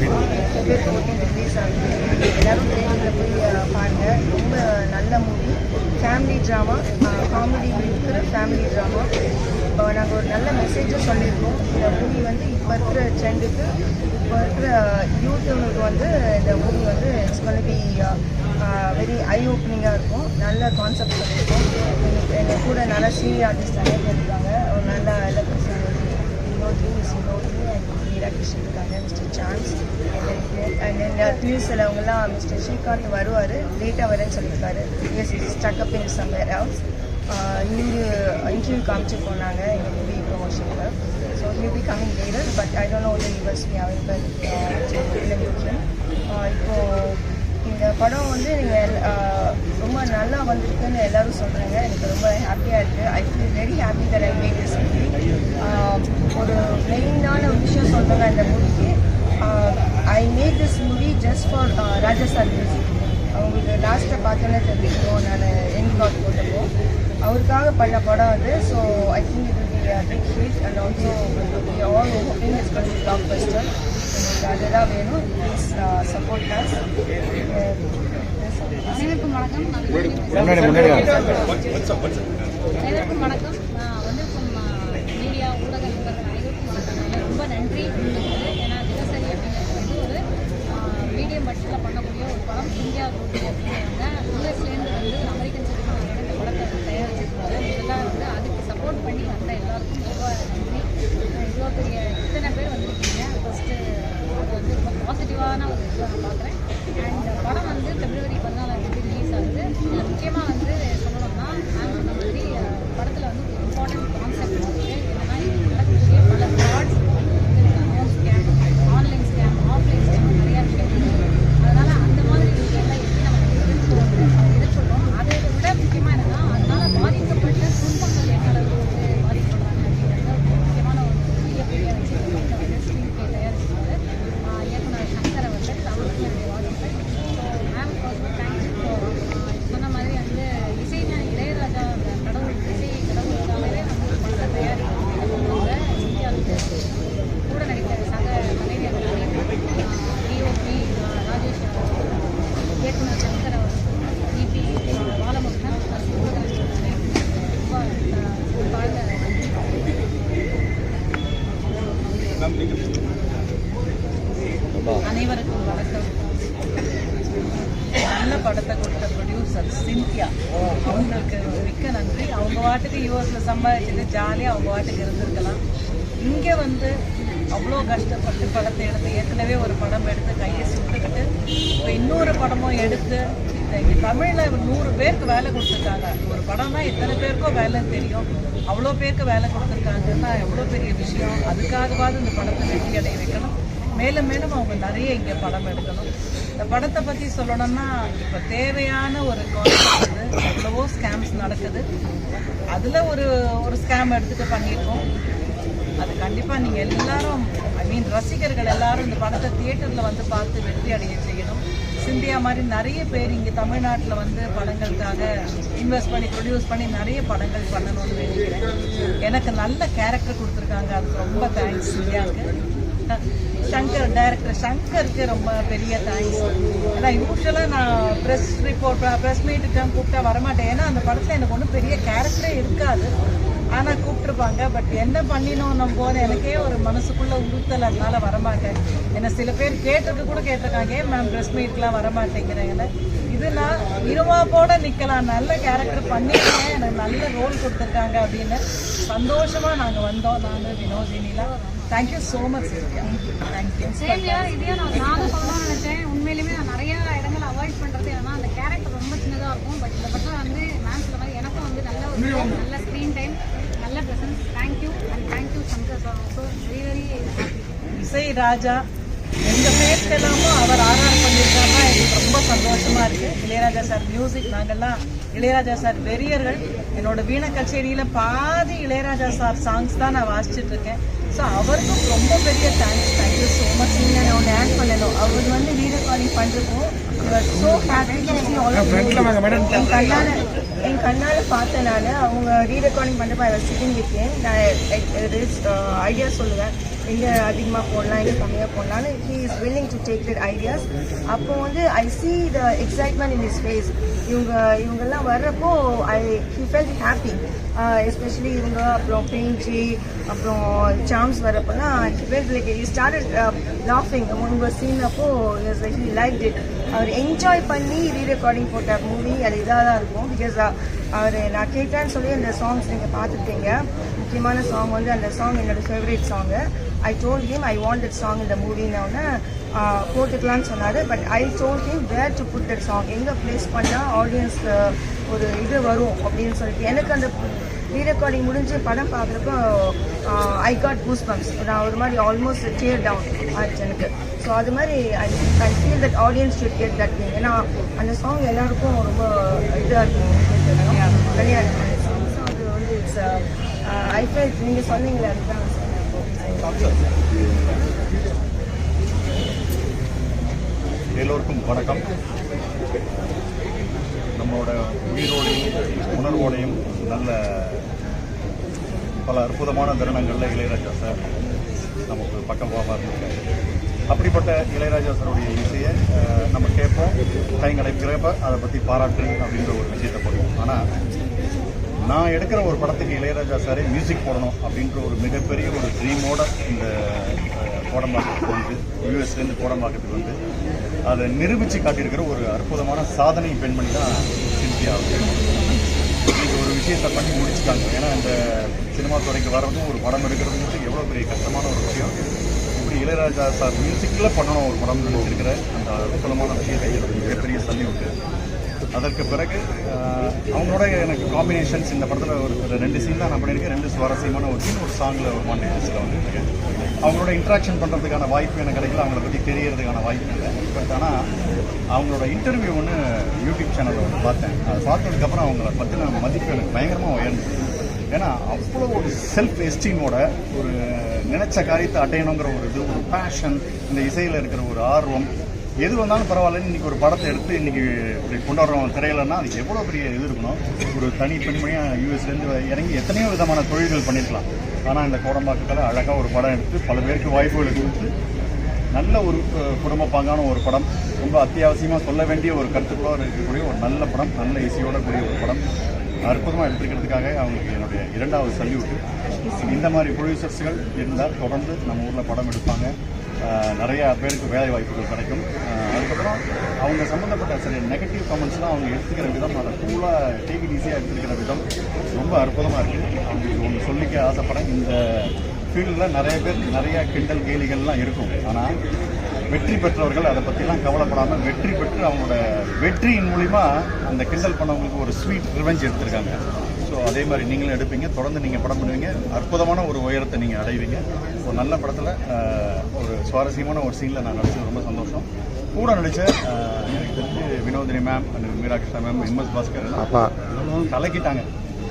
February 14 release ஆகுது. எல்லோரும் தேட்டரில் போய் பாருங்கள். ரொம்ப நல்ல மூவி, ஃபேமிலி ட்ராமா, காமெடி இருக்கிற ஃபேமிலி ட்ராமா. நாங்கள் ஒரு நல்ல மெசேஜும் சொல்லியிருக்கோம். இந்த மூவி வந்து இப்போ இருக்கிற ட்ரெண்டுக்கு, இப்போ இருக்கிற யூத்துனுக்கு வந்து இந்த மூவி வந்து it's gonna be very eye ஓப்பனிங்காக இருக்கும். நல்ல கான்செப்ட் சொல்லியிருக்கோம். எங்கள் கூட நல்ல சீனியர் ஆர்டிஸ்ட் நிறைய பேர் இருக்காங்க. ஒரு நல்ல எலக்ட்ரிஷன் மீராகிருஷ்ணன் இருக்காங்க, மிஸ்டர் சான்ஸ் அண்ட் நியூஸில் அவங்கெல்லாம் மிஸ்டர் ஸ்ரீகாந்த் வருவார், லேட்டாக வரேன்னு சொல்லியிருக்காரு. Yes stuck up in somewhere house. Interview காமிச்சு போனாங்க எங்கள் மூவி ப்ரொமோஷனில். So you be coming later, but I don't know the use me available இப்போது இந்த படம் வந்து நீங்கள் ரொம்ப நல்லா வந்திருக்குன்னு எல்லோரும் சொல்கிறாங்க. எனக்கு ரொம்ப ஹாப்பியாக இருக்குது. I feel very happy that I made this movie. ஒரு மெயினான ஒரு விஷயம் சொல்கிறாங்க இந்த மூவிக்கு. I made this movie just for Raja sir music. அவங்களுக்கு லாஸ்ட்டை பார்த்தோன்னே தெரிஞ்சுக்கணும். நான் என் கார்ட் போட்டப்போ அவருக்காக பண்ண படம் அது. So I think it will be big hit and also all hoping it's going to be blockbuster. அதுதான் வேணும். Please support us. அனைவருக்கும் வணக்கம். அனைவருக்கும் வணக்கம். நான் வந்து மீடியா ஊடக நண்பர்கள் அனைவருக்கும் வணக்கம். ரொம்ப நன்றி. ஏன்னா தினசரி அப்படிங்கிறது வந்து ஒரு மீடியம் பட்ஜெட்டில் பண்ணக்கூடிய ஒரு படம். இந்தியா அப்படிங்கிறாங்க. யூஎஸ்லேருந்து வந்து அமெரிக்கன் சினிமா இந்த படத்தை தயாரிச்சிருக்காங்க. இதெல்லாம் வந்து அதுக்கு சப்போர்ட் பண்ணி வந்த எல்லாருக்கும் ரொம்ப நன்றி. இவ்வளோ பெரிய இத்தனை பேர் வந்திருக்கீங்க. ஃபஸ்ட்டு அது வந்து ரொம்ப பாசிட்டிவான ஒரு இதை நான் பார்க்குறேன். அண்ட் படம் வந்து February 14 ரிலீஸ் ஆகுது. இதில் முக்கியமாக வந்து சொல்லணும்னா நான் சொன்ன மாதிரி படத்தில் வந்து ஒரு இம்பார்ட்டன்ட் கான்செப்ட் இருக்குது. என்னன்னா இது நடக்கக்கூடிய பல frauds scam, online scam, offline scam நிறையா விஷயம். அதனால் அந்த மாதிரி விஷயம்லாம் எப்படி நம்ம எதிர்கொள்கிறோம். அதை விட முக்கியமாக என்னன்னா அதனால் பாதிக்கப்பட்ட குடும்பங்கள் என்ன அளவுக்கு வந்து பாதிக்கப்படுறாங்க அப்படிங்கிறது ஒரு முக்கியமான ஒரு பெரிய வச்சு படத்தை வந்து ஸ்க்ரீன் பிளே தயாரிச்சிருக்காரு இயக்குனர் சங்கர் அவர்கள். அவருக்கு என்னுடைய வாழ்த்துக்கள். Ma'am thanks. சொன்ன மாதிரி வந்து இசைஞானி இளையராஜா அந்த கடவுள் இசை கடவுளுக்காகவே வந்து ஒரு படத்தை தயாரிக்கிறவங்க இந்தியாவுக்கு கூட நடித்த சக கலைஞர்கள் டிஓபி ராஜேஷ், இயக்குனர் சங்கர் அவர்கள், டிபி பாலமுருகன், அனைவருக்கும் வணக்கம். நல்ல படத்தை கொடுத்த ப்ரொடியூசர் சிந்தியா, அவங்களுக்கு மிக்க நன்றி. அவங்க வாட்டுக்கு யூஎஸில் சம்பாதிச்சுட்டு ஜாலியாக அவங்க வாட்டுக்கு இருந்திருக்கலாம். இங்கே வந்து அவ்வளோ கஷ்டப்பட்டு படத்தை எடுத்து ஏற்கனவே ஒரு படம் எடுத்து கையை சுட்டுக்கிட்டு இப்போ இன்னொரு படமும் எடுத்து இங்கே தமிழில் 100 பேருக்கு வேலை கொடுத்துருக்காங்க. ஒரு படம்னா எத்தனை பேருக்கோ வேலை தெரியும். அவ்வளோ பேருக்கு வேலை கொடுத்துருக்காங்கன்னா எவ்வளோ பெரிய விஷயம். அதுக்காகவாவது இந்த படத்தை வெற்றி அடைய வைக்கணும். மேலும் மேலும் அவங்க நிறைய இங்கே படம் எடுக்கணும். இந்த படத்தை பற்றி சொல்லணும்னா இப்போ தேவையான ஒரு கான்செப்ட் வந்து எவ்வளவோ ஸ்கேம்ஸ் நடக்குது. அதில் ஒரு ஸ்கேம் எடுத்துகிட்டு பண்ணியிருக்கோம். அது கண்டிப்பாக நீங்கள் எல்லாரும் ரசிகர்கள் எல்லாரும் இந்த படத்தை தியேட்டரில் வந்து பார்த்து வெற்றி அடைய செய்யணும். சிந்தியா மாதிரி நிறைய பேர் இங்கே தமிழ்நாட்டில் வந்து படங்களுக்காக இன்வெஸ்ட் பண்ணி ப்ரொடியூஸ் பண்ணி நிறைய படங்கள் பண்ணணும்னு வேண்டிக்கிறேன். எனக்கு நல்ல கேரக்டர் கொடுத்துருக்காங்க. அதுக்கு ரொம்ப தேங்க்ஸ் சிந்தியாவுக்கு. சங்கர் டைரக்டர் சங்கருக்கு ரொம்ப பெரிய தேங்க்ஸ். ஏன்னா யூஸ்வலாக நான் ப்ரெஸ் மீட்டுக்கு கூப்பிட்டா வரமாட்டேன். ஏன்னா அந்த படத்தில் எனக்கு ஒன்றும் பெரிய கேரக்டரே இருக்காது. ஆனால் கூப்பிட்ருப்பாங்க. பட் என்ன பண்ணினோம் நம்ம போது எனக்கே ஒரு மனசுக்குள்ளே உறுத்தல், அதனால வரமாட்டேன். என்னை சில பேர் கேட்டிருக்காங்க, ஏன் மேம் ப்ரெஸ் மீட்லாம் வரமாட்டேங்கிறேங்கன்னு. இது நான் இருவாப்போட நிற்கலாம், நல்ல கேரக்டர் பண்ணியிருக்கேன், எனக்கு நல்ல ரோல் கொடுத்துருக்காங்க அப்படின்னு சந்தோஷமாக நாங்கள் வந்தோம். நான் வினோதினிலாம் தேங்க்யூ ஸோ மச். தேங்க்யூ. சேமியா இதையே நான் சொல்லணும்னு நினச்சேன். உண்மையிலுமே நான் நிறைய இடங்கள் அவாய்ட் பண்ணுறது ஏன்னா அந்த கேரக்டர் ரொம்ப சின்னதாக இருக்கும். பட் இந்த படம் வந்து மேம் சொல்ல மாதிரி எனக்கும் வந்து நல்ல ஸ்க்ரீன் டைம், நல்ல presence. Thank you and thank you Shankar sir. So very very happy. இசை ராஜா எங்கள் பேருக்கெல்லாமோ அவர் ஆர்ஆர் பண்ணியிருக்காருன்னா எங்களுக்கு ரொம்ப சந்தோஷமாக இருக்குது. இளையராஜா சார் மியூசிக், நாங்கள்லாம் இளையராஜா சார் வெறியர்கள். என்னோட வீணை கச்சேரியில் பாதி இளையராஜா சார் சாங்ஸ் தான் நான் வாசிச்சுட்ருக்கேன். ஸோ அவருக்கும் ரொம்ப பெரிய தேங்க்ஸ். Thank you so much. நான் ஒன்று ஆட் பண்ணணும். அவர் வந்து வீடியோ காலிங் பண்ணுறப்போ ஸோ ஹாப்பி என் கண்ணால் பார்த்தேன் நான் அவங்க ரீரெக்கார்டிங் பண்ணுறப்ப அதை சிட்டிங் வித்தேன் நான் ஐடியா சொல்லுவேன் எங்கே அதிகமாக போடலாம் எங்கே கம்மியாக போடலான்னு he is willing to take that ideas. அப்போ வந்து I see the excitement in is face. இவங்கெல்லாம் வர்றப்போ ஹி ஃபெல்ட் ஹாப்பி. எஸ்பெஷலி இவங்க அப்புறம் பிரிஞ்சி அப்புறம் சாம்ஸ் வரப்போலாம் he felt like he started லாஃபிங். உங்கள் சீன் அப்போ ஹி லைக் இட். அவர் என்ஜாய் பண்ணி ரீரெக்கார்டிங் போட்ட மூவி அது இதாக தான் இருக்கும். பிகாஸ் அவர் நான் கேட்டேன்னு சொல்லி அந்த சாங்ஸ் நீங்கள் பார்த்துருப்பீங்க. முக்கியமான சாங் வந்து அந்த சாங் என்னோட favourite song. I told him I want that song in the movie now. போட்டுக்கலான்னு சொன்னார். But I told him where to put that song. எங்கே ப்ளேஸ் பண்ணால் ஆடியன்ஸ்க்கு ஒரு இது வரும் அப்படின்னு சொல்லிட்டு. எனக்கு அந்த ரீரெக்கார்டிங் முடிஞ்சு படம் பார்க்குறப்போ ஐ காட் கூஸ் பம்ப்ஸ். நான் ஒரு மாதிரி ஆல்மோஸ்ட் டியர் டவுன் ஆச்சு எனக்கு. ஸோ அது மாதிரி I feel that audience should get that thing. ஏன்னா அந்த சாங் எல்லாருக்கும் ரொம்ப இதாக இருக்கும், நிறையா இருக்கும் அந்த சாங். ஸோ அது வந்து இட்ஸ் ஐ ஃபீல் நீங்கள் சொன்னீங்களே அதுதான் எல்லோருக்கும் வணக்கம். நம்மளோட உயிரோடையும் உணர்வோடையும் நல்ல பல அற்புதமான தருணங்களில் இளையராஜா சார் நமக்கு பக்கமாக இருந்திருக்காரு. அப்படிப்பட்ட இளையராஜா சாருடைய இசையை நம்ம கேட்போம், கைங்கடைக்கிறப்ப அதை பற்றி பாராட்டு அப்படின்ற ஒரு விஷயத்தை பண்ணுவோம். ஆனால் நான் எடுக்கிற ஒரு படத்துக்கு இளையராஜா சாரே மியூசிக் போடணும் அப்படின்ற ஒரு மிகப்பெரிய ஒரு ட்ரீமோட இந்த கோடம்பாக்கத்துக்கு வந்து யூஎஸ்லேருந்து கோடம்பாக்கத்துக்கு வந்து அதை நிரூபித்து காட்டியிருக்கிற ஒரு அற்புதமான சாதனை பெண்மணி தான் சிந்தியா. இன்னைக்கு ஒரு விஷயத்தை பண்ணி முடிச்சுட்டாங்க. ஏன்னா இந்த சினிமா துறைக்கு வர்றதும் ஒரு படம் எடுக்கிறதுங்கிறது எவ்வளோ பெரிய கஷ்டமான ஒரு விஷயம். இப்படி இளையராஜா சார் மியூசிக்கில் பண்ணணும் ஒரு படம் நினைச்சிருக்கிற அந்த அற்புதமான விஷயத்தை மிகப்பெரிய சல்யூட்டு. அதற்கு பிறகு அவங்களோட எனக்கு காம்பினேஷன்ஸ் இந்த படத்தில் ஒரு 2 சீன் தான் நான் பண்ணியிருக்கேன். 2 சுவாரஸ்யமான ஒரு சீன், ஒரு சாங்கில் ஒரு மாண்டேஜஸில் வந்துருக்கேன். அவங்களோட இன்ட்ராக்ஷன் பண்ணுறதுக்கான வாய்ப்பு எனக்கு கிடைக்கல, அவங்கள பற்றி தெரியறதுக்கான வாய்ப்பு இல்லை. பட் ஆனால் அவங்களோட இன்டர்வியூ ஒன்று யூடியூப் சேனலில் ஒன்று பார்த்தேன். அதை பார்த்ததுக்கப்புறம் அவங்கள பற்றின மதிப்பு எனக்கு பயங்கரமாக உயர்ந்துச்சு. ஏன்னா அவ்வளோ ஒரு செல்ஃப் எஸ்டீமோட ஒரு நினைச்ச காரியத்தை அடையணுங்கிற ஒரு இது, ஒரு பேஷன், இந்த இசையில் இருக்கிற ஒரு ஆர்வம், எது வந்தாலும் பரவாயில்லன்னு இன்றைக்கி ஒரு படத்தை எடுத்து இன்றைக்கி இப்படி கொண்டாடுறோம் திரையிலன்னா அதுக்கு எவ்வளோ பெரிய இது இருக்கணும். ஒரு தனி பெண்மணியாக யூஎஸ்லேருந்து இறங்கி எத்தனையோ விதமான தொழில்கள் பண்ணியிருக்கலாம். ஆனால் இந்த கோடம்பாக்கத்தில் அழகாக ஒரு படம் எடுத்து பல பேருக்கு வாய்ப்புகளை கொடுத்து நல்ல ஒரு குடும்ப பாங்கான ஒரு படம், ரொம்ப அத்தியாவசியமாக சொல்ல வேண்டிய ஒரு கருத்துக்களோடு இருக்கக்கூடிய ஒரு நல்ல படம், நல்ல இசையோட கூடிய ஒரு படம் அற்புதமாக எடுத்துக்கிறதுக்காக அவங்களுக்கு என்னுடைய 2வது சல்யூட்டு. இந்த மாதிரி ப்ரொடியூசர்ஸ்கள் இருந்தால் தொடர்ந்து நம்ம ஊரில் படம் எடுப்பாங்க, நிறையா பேருக்கு வேலை வாய்ப்புகள் கிடைக்கும். அதுக்கப்புறம் அவங்க சம்மந்தப்பட்ட சில நெகட்டிவ் கமெண்ட்ஸ்லாம் அவங்க எடுத்துக்கிற விதம், அதை கூலாக டேக் இட் ஈஸியாக எடுத்துக்கிற விதம் ரொம்ப அற்புதமாக இருக்குது. அவங்களுக்கு ஒன்று சொல்லிக்க ஆசைப்படேன், இந்த ஃபீல்டில் நிறைய பேர் நிறையா கிண்டல் கேலிகள்லாம் இருக்கும். ஆனால் வெற்றி பெற்றவர்கள் அதை பற்றிலாம் கவலைப்படாமல் வெற்றி பெற்று அவங்களோட வெற்றியின் மூலிமா அந்த கிண்டல் பண்ணவங்களுக்கு ஒரு ஸ்வீட் ரிவெஞ்ச் எடுத்திருக்காங்க. ஸோ அதே மாதிரி நீங்களும் எடுப்பீங்க, தொடர்ந்து நீங்கள் படம் பண்ணுவீங்க, அற்புதமான ஒரு உயரத்தை நீங்கள் அடைவீங்க. ஒரு நல்ல படத்தில் ஒரு சுவாரஸ்யமான ஒரு சீனில் நான் நடிச்சது ரொம்ப சந்தோஷம். கூட நடித்த எனக்கு தெரிஞ்சு Vinodhini ma'am, Meera Krishna ma'am, MS Bhaskar கலக்கிட்டாங்க.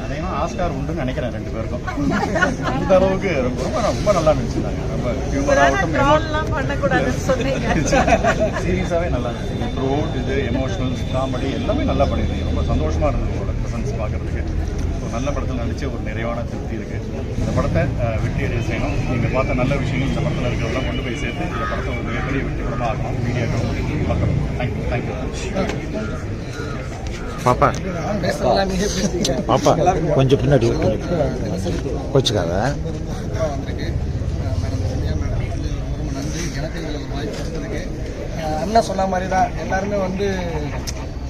அதேனா ஆஸ்கார் உண்டுன்னு நினைக்கிறேன் 2 பேருக்கும். அந்த அளவுக்கு ரொம்ப ரொம்ப ரொம்ப நல்லா நடிச்சிருந்தாங்க. ரொம்ப சீரியஸாகவே நல்லா இருந்துச்சு. த்ரூ அவுட் இது எமோஷனல் காமெடி எல்லாமே நல்லா பண்ணியிருந்தீங்க. ரொம்ப சந்தோஷமாக இருந்தது உங்களோட ப்ரெசன்ஸ் பார்க்குறதுக்கு. ஸோ நல்ல படத்தில் நடித்து ஒரு நிறைவான திருப்தி இருக்குது. இந்த படத்தை வெற்றியடைய செய்யணும். நீங்கள் பார்த்த நல்ல விஷயங்கள் இந்த படத்தில் இருக்கிறதெல்லாம் கொண்டு போய் சேர்த்து இந்த படத்தை ஒரு மிகப்பெரிய வெற்றி படமாக ஆகணும். மீடியாவுக்கு பார்க்கணும். தேங்க்யூ. பாப்பா பாப்பா கொஞ்சம் பின்னாடி கோச்சுக்காத. அண்ணா சொன்ன மாதிரி தான் எல்லாருமே வந்து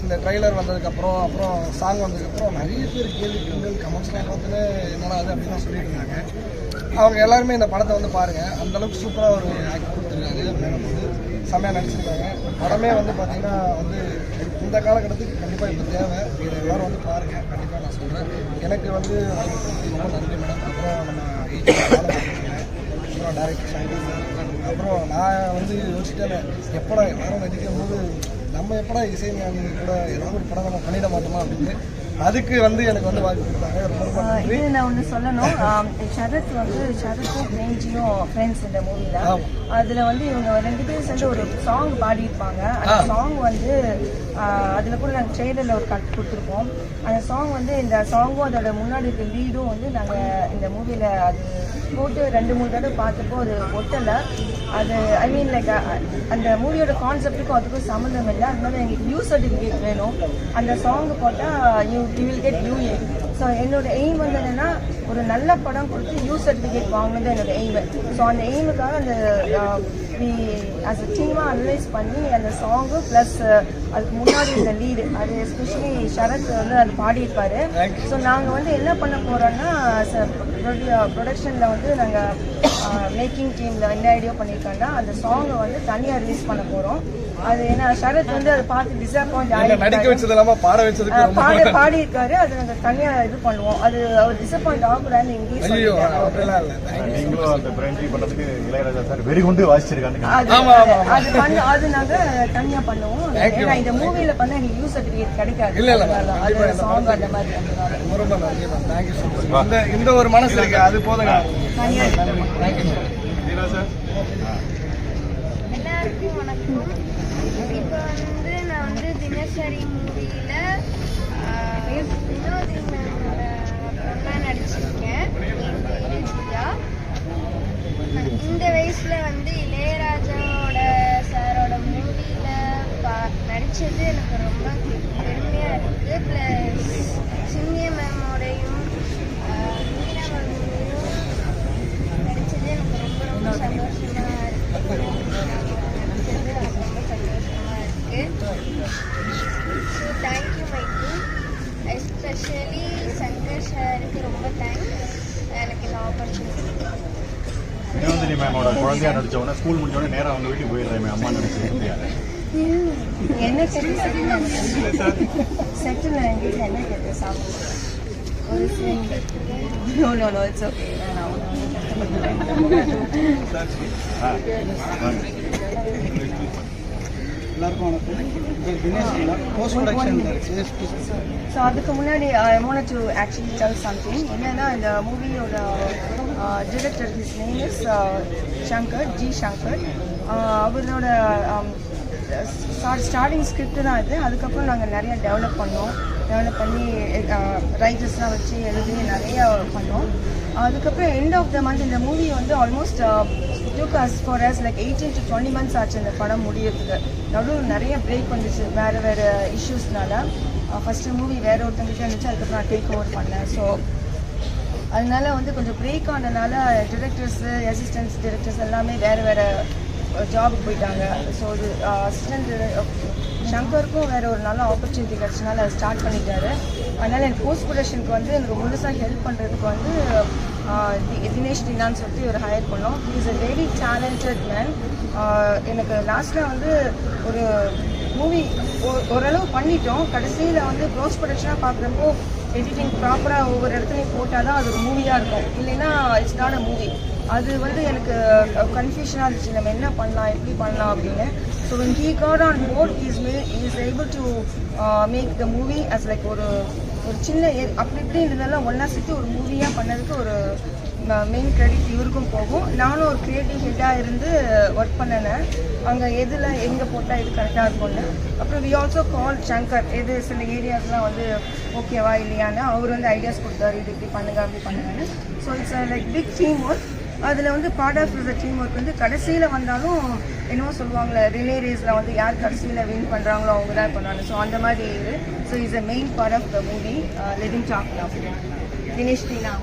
இந்த ட்ரெய்லர் வந்ததுக்கப்புறம் அப்புறம் சாங் வந்ததுக்கப்புறம் நிறைய பேர் கேள்வி கிண்டல் கமெண்ட்ஸ்லாம் பார்த்துட்டு என்னடா அது அப்படின்னு சொல்லிட்டு இருந்தாங்க. அவங்க எல்லாருமே இந்த படத்தை வந்து பாருங்கள், அந்தளவுக்கு சூப்பராக ஒரு ஆக்ட் கொடுத்துருக்காங்க. மேடம் வந்து செம்மையாக நடிச்சிருக்காங்க. படமே வந்து பார்த்திங்கன்னா வந்து இந்த காலகட்டத்துக்கு கண்டிப்பாக இப்போ தேவை. இதை எல்லோரும் வந்து பாருங்கள், கண்டிப்பாக நான் சொல்கிறேன். எனக்கு வந்து ரொம்ப நன்றி மேடம். அப்புறம் நம்ம அப்புறம் டேரக்டர் ஷாங்கி சார். அப்புறம் நான் வந்து யோசிச்சிட்டேன், எப்படா எல்லாரும் நடிக்கும் போது நம்ம எப்படா இசைஞானி கூட ஏதாவது ஒரு படம் நம்ம பண்ணிட மாட்டோமா அப்படின்னு அதுக்கு வந்து எனக்கு வந்து வாய்ப்பு கொடுத்தாங்க. ரொம்ப நன்றி. இது நான் ஒன்று சொல்லணும். சரத்தும் பிரேம்ஜியும் ஃப்ரெண்ட்ஸ் இந்த மூவியில். அதில் வந்து இவங்க 2 பேரும் சேர்ந்து ஒரு சாங் பாடியிருப்பாங்க. அந்த சாங் வந்து அதில் கூட நாங்கள் ட்ரெய்லரில் ஒரு கட் கொடுத்துருப்போம். அந்த சாங் வந்து இந்த சாங்கும் அதோட முன்னாடி இருக்க லீடும் வந்து நாங்கள் இந்த மூவியில் அது போட்டு 2-3 தடவை பார்த்தப்போ அது ஒட்டலை. அது ஐ மீன் லைக் அந்த மூவியோட கான்செப்டுக்கும் அதுக்கும் சம்மந்தம் இல்லை. அதனால எங்களுக்கு யூ சர்டிஃபிகேட் வேணும். அந்த சாங் போட்டால் you will get UA. So என்னோட எய்ம் வந்து என்னென்னா ஒரு நல்ல படம் கொடுத்து யூ சர்டிஃபிகேட் வாங்கணும் என்னோட எய்மு. ஸோ அந்த எய்முக்காக அந்த as a டீமாக அனலைஸ் பண்ணி அந்த சாங்கு ப்ளஸ் அதுக்கு முன்னாடி இந்த லீடு அது எஸ்பெஷலி சரத் வந்து அது பாடியிருப்பார். ஸோ நாங்கள் வந்து என்ன பண்ண போகிறோன்னா ப்ரொடக்ஷனில் வந்து நாங்கள் மேக்கிங் டீமில் என்ன ஐடியா பண்ணியிருக்கோன்னா அந்த சாங்கை வந்து தனியாக ரிலீஸ் பண்ண போகிறோம். அது ஏன்னா சரத் வந்து அதை பார்த்து டிசப்பாயிண்ட் பாடியிருக்காரு. அது நாங்கள் தனியாக இது பண்ணுவோம். அது அவர் டிசப்பாயிண்ட் ஆகக்கூடாதுன்னு இங்கிலீஷ் அது நாங்கள் தனியாக பண்ணுவோம். ஏன்னா இந்த மூவியில பண்ண எனக்கு யூ சர்டிஃபிகேட் கிடைக்காது. சாங் அந்த மாதிரி இந்த ஒரு மனசு இருக்கு அது போதுங்க. எல்லாருக்கும் வணக்கம். இப்போ வந்து நான் வந்து தினசரி மூவியில் வினோதி மேமோட பொண்ணா நடிச்சிருக்கேன். என் பேரு ஜியா. இந்த வயசில் வந்து இளையராஜாவோட சாரோட மூவியில் நடித்தது எனக்கு ரொம்ப பெருமையாக இருக்குது. ப்ளஸ் சிங்கிய மேமோடையும் மீனா மேமோடையும் நடித்தது எனக்கு ரொம்ப ரொம்ப சந்தோஷமாக இருக்குது. நடித்தது எனக்கு ரொம்ப சந்தோஷமாக இருக்குது. So thank you my team, especially Shankar சாருக்கு ரொம்ப தேங்க்ஸ் எனக்கு இந்த ஆப்பர்ச்சுனிட்டி. வினோதினி மேமோட குழந்தையா நடிச்சவொடனே ஸ்கூல் முடிஞ்சோடனே நேராக அவங்க வீட்டுக்கு போயிடுறேன் அம்மா நினைச்சிருக்கேன். என்ன செட்டில் எங்கள் வீட்டில் என்ன கேட்டு சாப்பிடுவோம் ஒரு நோ இட்ஸ் ஓகே. ஸோ அதுக்கு முன்னாடி I want to actually tell something. என்னன்னா இந்த மூவியோட director his name is Shankar, G Shankar. அவரோட ஸ்டார்டிங் ஸ்கிரிப்ட் தான் இது. அதுக்கப்புறம் நாங்கள் நிறைய டெவலப் பண்ணி ரைட்டர்ஸ்லாம் வச்சு எழுதி நிறைய பண்ணோம். அதுக்கப்புறம் எண்ட் ஆஃப் த மந்த் இந்த மூவி வந்து almost took us for us like 18 to 20 months ஆச்சு இந்த படம் முடியறதுக்கு. நடுவில் நிறைய பிரேக் வந்துச்சு வேறு இஷ்யூஸ்னால. ஃபஸ்ட்டு மூவி வேறு ஒருத்தங்கிட்ட இருந்துச்சு, அதுக்கப்புறம் நான் டேக் ஓவர் பண்ணேன். ஸோ அதனால வந்து கொஞ்சம் பிரேக் ஆனதுனால டிரெக்டர்ஸு அசிஸ்டன்ட்ஸ் டிரெக்டர்ஸ் எல்லாமே வேறு ஜாபுக்கு போயிட்டாங்க. ஸோ இது அசிஸ்டன்ட் சங்கருக்கும் வேறு ஒரு நல்ல ஆப்பர்ச்சுனிட்டி கிடச்சனால அதை ஸ்டார்ட் பண்ணிட்டாரு. அதனால் எனக்கு போஸ்ட் ப்ரொடக்ஷனுக்கு வந்து எனக்கு முழுசாக ஹெல்ப் பண்ணுறதுக்கு வந்து தினேஷ் டினான்னு சொல்லிட்டு இவர் ஹையர் பண்ணோம். He is a very talented man. எனக்கு லாஸ்ட்டில் வந்து ஒரு மூவி ஓரளவு பண்ணிட்டோம். கடைசியில் வந்து போஸ்ட் ப்ரொடக்ஷனாக பார்க்குறப்போ எடிட்டிங் ப்ராப்பராக ஒவ்வொரு இடத்துலையும் போட்டால் தான் அது ஒரு மூவியாக இருக்கும். இல்லைன்னா இட்ஸ் நாட் அ மூவி. அது வந்து எனக்கு கன்ஃபியூஷனாக இருந்துச்சு, நம்ம என்ன பண்ணலாம் எப்படி பண்ணலாம் அப்படின்னு. So when he got on board he is able to make the movie as like ஒரு சின்ன அப்படி இப்படி இருந்ததெல்லாம் ஒன்றா சேர்த்து ஒரு மூவியாக பண்ணதுக்கு ஒரு மெயின் கிரெடிட் இவருக்கும் போகும். நானும் ஒரு க்ரியேட்டிவ் ஹெட்டாக இருந்து ஒர்க் பண்ணினேன். அங்கே எதில் எங்கே போட்டால் இது கரெக்டாக இருக்கும்னு. அப்புறம் வி ஆல்சோ கால் சங்கர், எது சில ஏரியாஸ்லாம் வந்து ஓகேவா இல்லையான்னு அவர் வந்து ஐடியாஸ் கொடுத்தாரு, இது இப்படி பண்ணுங்க அப்படி பண்ணுங்கன்னு. So it's like big team work. அதில் வந்து part of the team work வந்து கடைசியில் வந்தாலும் என்னவோ சொல்லுவாங்களே ரிலே ரேஸில் வந்து யார் கடைசியில் வின் பண்ணுறாங்களோ அவங்க தான் பண்ணுவாங்க. ஸோ அந்த மாதிரி இது. So is a main part of the movie living talk of Dinesh Dheena.